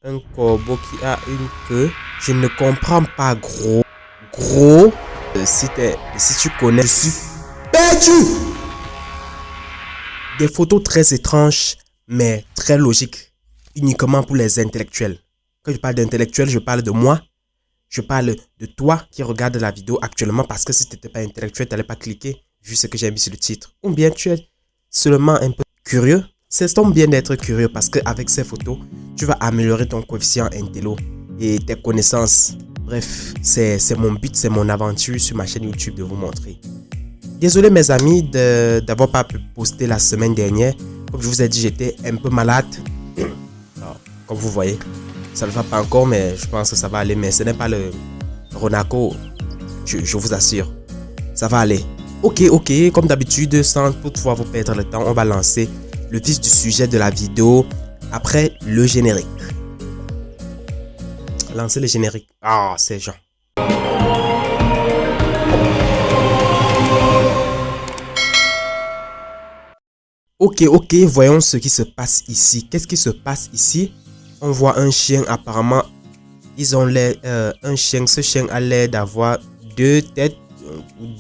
Un corbeau qui a une queue. Je ne comprends pas, gros. Gros. Si tu connais, je suis perdu. Des photos très étranges, mais très logiques. Uniquement pour les intellectuels. Quand je parle d'intellectuel, je parle de moi. Je parle de toi qui regarde la vidéo actuellement parce que si tu n'étais pas intellectuel, tu n'allais pas cliquer vu ce que j'ai mis sur le titre. Ou bien tu es seulement un peu curieux. C'est ton bien d'être curieux parce qu'avec ces photos, tu vas améliorer ton coefficient intello et tes connaissances. Bref, c'est mon but, c'est mon aventure sur ma chaîne YouTube de vous montrer. Désolé mes amis d'avoir pas pu poster la semaine dernière. Comme je vous ai dit, j'étais un peu malade. Alors, comme vous voyez, ça ne va pas encore, mais je pense que ça va aller. Mais ce n'est pas le Ronaco, je vous assure. Ça va aller. Ok, comme d'habitude, sans toutefois vous perdre le temps, on va lancer le vif du sujet de la vidéo après le générique. Lancer le générique. Ah, c'est Jean. Ok, voyons ce qui se passe ici. Qu'est-ce qui se passe ici? On voit un chien, apparemment, ils ont l'air, ce chien a l'air d'avoir 2 têtes,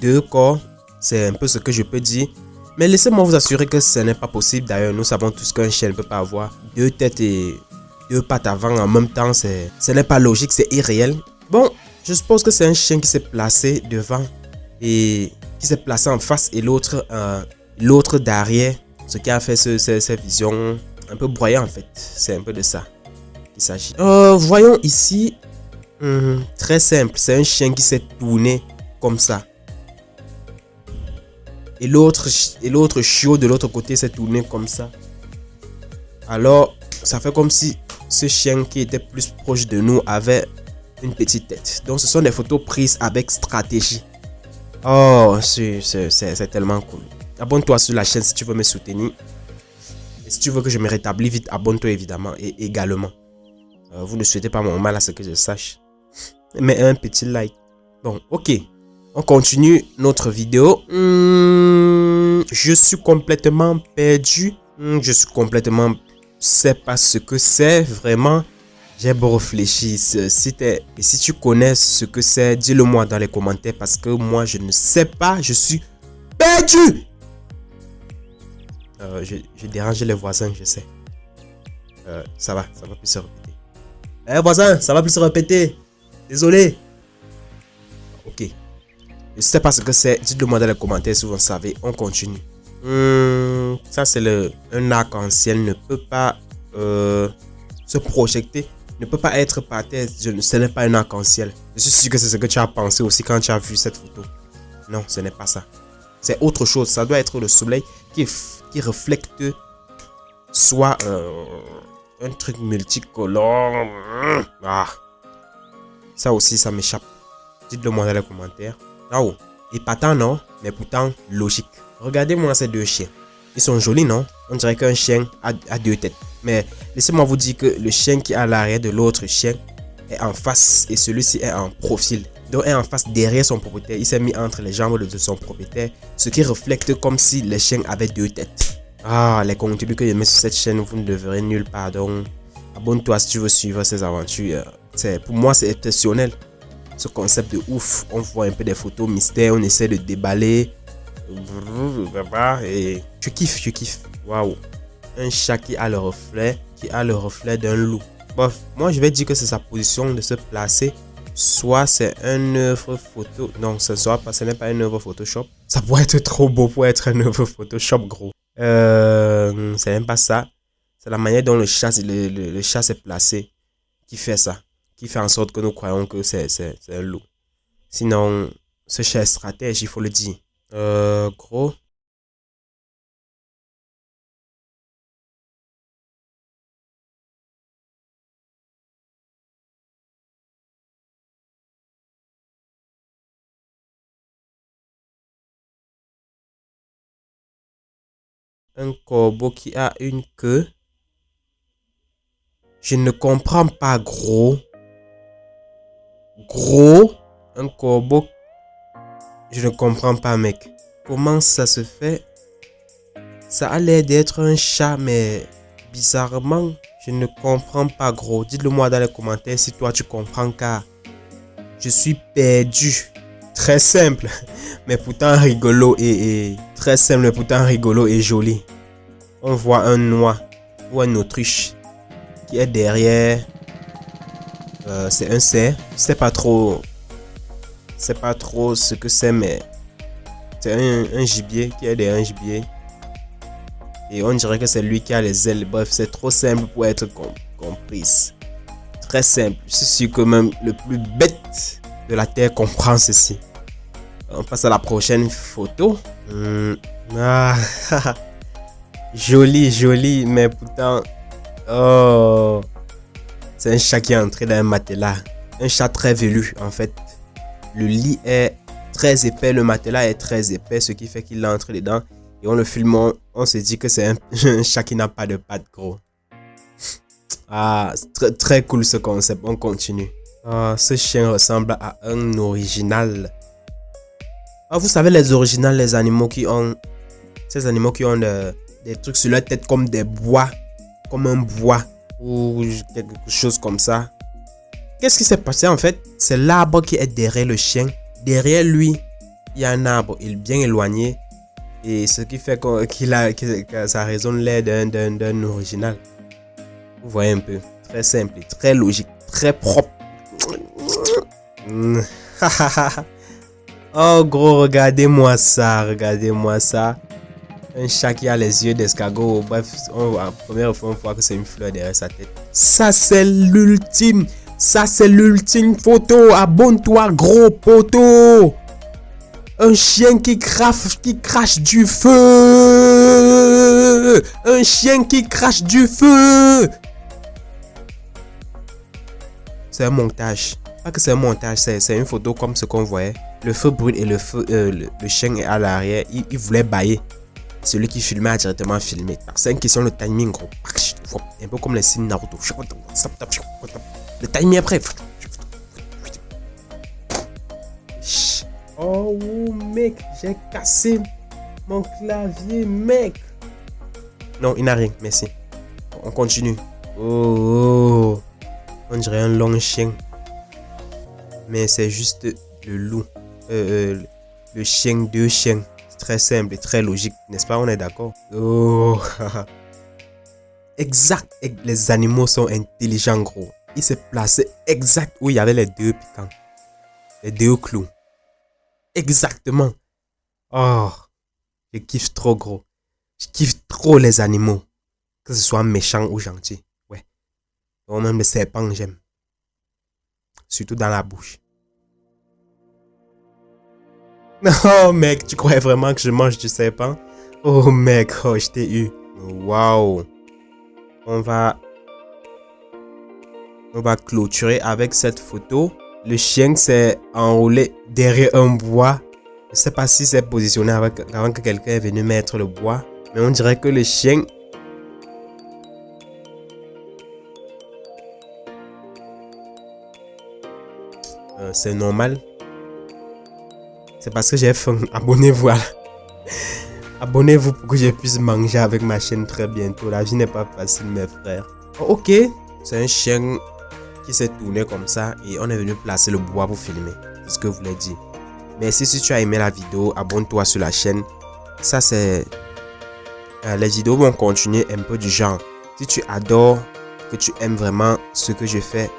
2 corps. C'est un peu ce que je peux dire. Mais laissez-moi vous assurer que ce n'est pas possible. D'ailleurs, nous savons tous qu'un chien ne peut pas avoir 2 têtes et 2 pattes avant en même temps. Ce n'est pas logique, c'est irréel. Bon, je suppose que c'est un chien qui s'est placé devant et qui s'est placé en face et l'autre derrière. Ce qui a fait ces visions un peu broyantes en fait. C'est un peu de ça qu'il s'agit. Voyons ici. Très simple. C'est un chien qui s'est tourné comme ça. Et l'autre chiot de l'autre côté s'est tourné comme ça. Alors, ça fait comme si ce chien qui était plus proche de nous avait une petite tête. Donc, ce sont des photos prises avec stratégie. Oh, c'est tellement cool. Abonne-toi sur la chaîne si tu veux me soutenir. Et si tu veux que je me rétablisse vite, abonne-toi évidemment et également. Vous ne souhaitez pas mon mal à ce que je sache. Mais un petit like. Bon, ok. On continue notre vidéo. Je suis complètement perdu. Je sais pas ce que c'est vraiment. J'ai beau réfléchir. Si tu connais ce que c'est, dis-le moi dans les commentaires parce que moi je ne sais pas. Je suis perdu. Je dérange les voisins, je sais. Ça va plus se répéter. Voisin, ça va plus se répéter. Désolé. Ok. Je ne sais pas ce que c'est. Dites-le moi dans les commentaires si vous en savez. On continue. Ça, c'est un arc-en-ciel. Ne peut pas se projeter. Ne peut pas être par terre. Ce n'est pas un arc-en-ciel. Je suis sûr que c'est ce que tu as pensé aussi quand tu as vu cette photo. Non, ce n'est pas ça. C'est autre chose. Ça doit être le soleil qui reflète soit un truc multicolore. Ça aussi, ça m'échappe. Dites-le moi dans les commentaires. Oh, épatant non, mais pourtant logique. Regardez-moi ces 2 chiens. Ils sont jolis non? On dirait qu'un chien a 2 têtes. Mais laissez-moi vous dire que le chien qui est à l'arrière de l'autre chien est en face et celui-ci est en profil. Donc est en face derrière son propriétaire. Il s'est mis entre les jambes de son propriétaire. Ce qui reflète comme si le chien avait 2 têtes. Ah, les contenus que je mets sur cette chaîne, vous ne devrez nulle part. Donc, abonne-toi si tu veux suivre ces aventures. Pour moi, c'est exceptionnel. Ce concept de ouf. On voit un peu des photos mystères. On essaie de déballer. Et je kiffe. Waouh. Un chat qui a le reflet d'un loup. Bref, moi je vais dire que c'est sa position de se placer. Soit c'est une œuvre photo. Non, ce n'est pas une œuvre Photoshop. Ça pourrait être trop beau pour être une œuvre Photoshop, gros. C'est même pas ça. C'est la manière dont le chat s'est placé qui fait ça. Qui fait en sorte que nous croyons que c'est un loup. Sinon, ce chat est stratège, il faut le dire. Gros. Un corbeau qui a une queue. Je ne comprends pas, gros. Un corbeau. Je ne comprends pas, mec. Comment ça se fait? Ça a l'air d'être un chat, mais bizarrement, Je ne comprends pas, gros. Dites-le moi dans les commentaires si toi tu comprends, car je suis perdu. Très simple, mais pourtant rigolo et très simple, mais pourtant rigolo et joli. On voit un noix ou un autruche qui est derrière. C'est un cerf. C'est pas trop ce que c'est, mais c'est un gibier qui est derrière un gibier. Et on dirait que c'est lui qui a les ailes. Bref, c'est trop simple pour être comprise. Très simple. Je suis sûr que même le plus bête de la terre comprend ceci. On passe à la prochaine photo. Joli, joli, mais pourtant... Oh, c'est un chat qui est entré dans un matelas. Un chat très velu, en fait. Le lit est très épais, le matelas est très épais, ce qui fait qu'il est entré dedans. Et on le filme, on se dit que c'est un chat qui n'a pas de pattes, gros. Ah, c'est très cool ce concept, on continue. Ah, ce chien ressemble à un original. Ah, vous savez les originales, les animaux qui ont... Ces animaux qui ont des trucs sur leur tête comme des bois. Comme un bois ou quelque chose comme ça. Qu'est-ce qui s'est passé en fait? C'est l'arbre qui est derrière le chien. Derrière lui, il y a un arbre, il est bien éloigné. Et ce qui fait que ça résonne l'air d'un original. Vous voyez un peu. Très simple, très logique, très propre. Oh gros, regardez-moi ça, regardez-moi ça. Un chat qui a les yeux d'escargot. Bref, la première fois on voit que c'est une fleur derrière sa tête. Ça c'est l'ultime. Ça c'est l'ultime photo. Abonne-toi gros poteau. Un chien qui crache du feu. Un chien qui crache du feu. C'est un montage. Pas que c'est un montage, c'est une photo comme ce qu'on voyait. Le feu brûle et le chien est à l'arrière. Il voulait bailler. Celui qui filmait a directement filmé. C'est une question de timing, gros. Un peu comme les signes Naruto. Le timing après. Oh, mec, j'ai cassé mon clavier, mec. Non, il n'a rien, merci. On continue. Oh, on dirait un long chien. Mais c'est juste le loup. Le chien, deux chiens. Très simple et très logique, n'est-ce pas? On est d'accord? Oh, exact. Les animaux sont intelligents, gros. Il s'est placé exact où il y avait les deux piquants. Les deux clous. Exactement. Oh, je kiffe trop, gros. Je kiffe trop les animaux. Que ce soit méchant ou gentil. Ouais. Ou même les serpents, j'aime. Surtout dans la bouche. Oh mec, tu croyais vraiment que je mange du serpent? Oh mec, oh je t'ai eu. Waouh. On va clôturer avec cette photo. Le chien s'est enroulé derrière un bois. Je sais pas si c'est positionné avant que quelqu'un est venu mettre le bois. Mais on dirait que le chien... c'est normal. C'est parce que j'ai faim. Abonnez-vous. Abonnez-vous pour que je puisse manger avec ma chaîne très bientôt. La vie n'est pas facile, mes frères. Oh, ok. C'est un chien qui s'est tourné comme ça et on est venu placer le bois pour filmer. C'est ce que je voulais dire. Merci si tu as aimé la vidéo. Abonne-toi sur la chaîne. Ça, c'est... les vidéos vont continuer un peu du genre. Si tu adores, que tu aimes vraiment ce que je fais,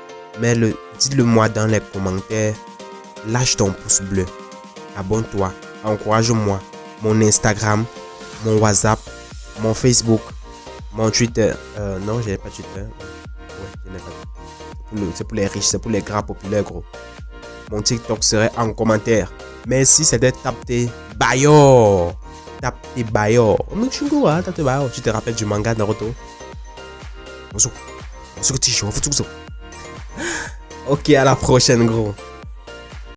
dites-le moi dans les commentaires. Lâche ton pouce bleu. Abonne-toi, encourage-moi. Mon Instagram, mon WhatsApp, mon Facebook, mon Twitter. Non, je n'ai pas Twitter. Ouais, je n'ai pas. C'est pour les riches, c'est pour les grands populaires, gros. Mon TikTok serait en commentaire. Merci, c'était Tapte Bayo. Tapte Bayo. Tu te rappelles du manga Naruto? Ok, à la prochaine, gros.